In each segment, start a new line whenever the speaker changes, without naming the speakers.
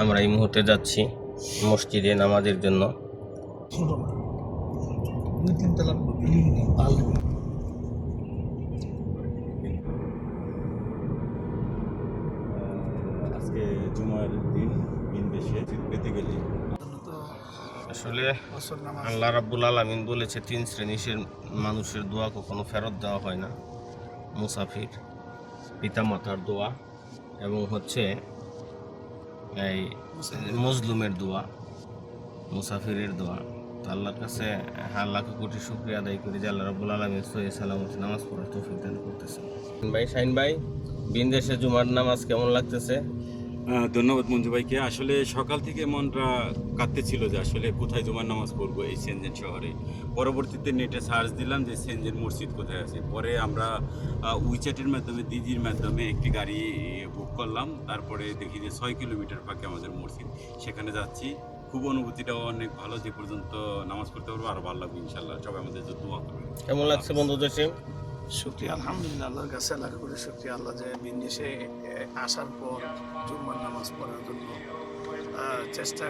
আমরা এই মুহূর্তে যাচ্ছি মসজিদে নামাজের জন্য।
আজকে জুমার দিন বিদেশে পেতে গেলে
আসলে আল্লাহ রাব্বুল আলামিন বলেছে 3 শ্রেণীর মানুষের দোয়া কখনো ফেরত দেওয়া হয় না। মুসাফির, পিতামাতার দোয়া এবং হচ্ছে এই মজলুমের দোয়া, মুসাফিরের দোয়া। তো আল্লাহর কাছে লাখ কোটি শুকরিয়া আদায় করি যে আল্লাহ রাব্বুল আলামিন সহিহ সালামতে নামাজ পড়ার তৌফিক দান করতেছেন। ভাই শাহিন ভাই, বিদেশে জুমার নামাজ কেমন লাগতেছে?
ধন্যবাদ মঞ্জু ভাইকে। আসলে সকাল থেকে মনটা কাঁদতেছিল যে আসলে কোথায় জুমার নামাজ পড়বো এই সেনজেন শহরে। পরবর্তীতে নেটে সার্চ দিলাম যে সেনজেন মসজিদ কোথায় আছে। পরে আমরা উইচ্যাটের মাধ্যমে দিদির মাধ্যমে একটি গাড়ি বুক করলাম। তারপরে দেখি যে 6 কিলোমিটার ফাঁকে আমাদের মসজিদ, সেখানে যাচ্ছি। খুব অনুভূতিটাও অনেক ভালো, যে পর্যন্ত নামাজ পড়তে পারবো আরও ভালো লাগবে ইনশাল্লাহ। সবাই আমাদের জন্য দোয়া করবে।
কেমন লাগছে বন্ধু জসিম?
শুকরিয়া, আলহামদুলিল্লাহ, আল্লাহর কাছে লাখ করে শুকরিয়া। আল্লাহ যে বিদেশে আসার পর জুম্মার নামাজ পড়ার জন্য চেষ্টা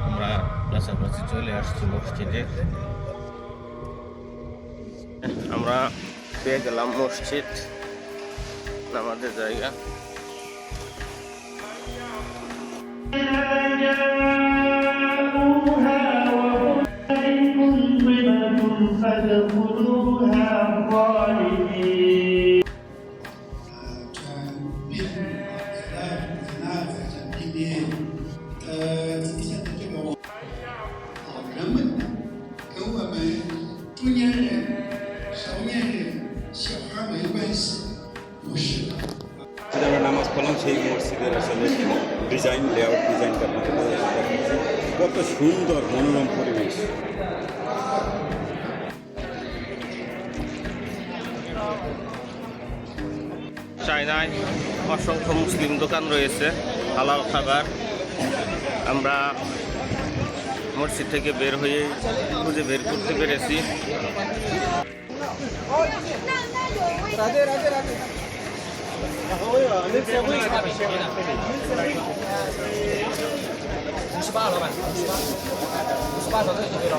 আমরা কাছাকাছি চলে আসছি মসজিদে। আমরা পেয়ে গেলাম মসজিদ, নামাজের জায়গা।
আমরা নামাজ পড়লাম সেই মসজিদের আসলে ডিজাইন, লেআউট ডিজাইনটা আপনাদের কত সুন্দর মনোরম পরিবেশ।
চায়নায় অসংখ্য মুসলিম দোকান রয়েছে, হালাল খাবার। আমরা মসজিদ থেকে বের হয়ে খুঁজে বের করতে পেরেছি।58
老板，58手这就可以了。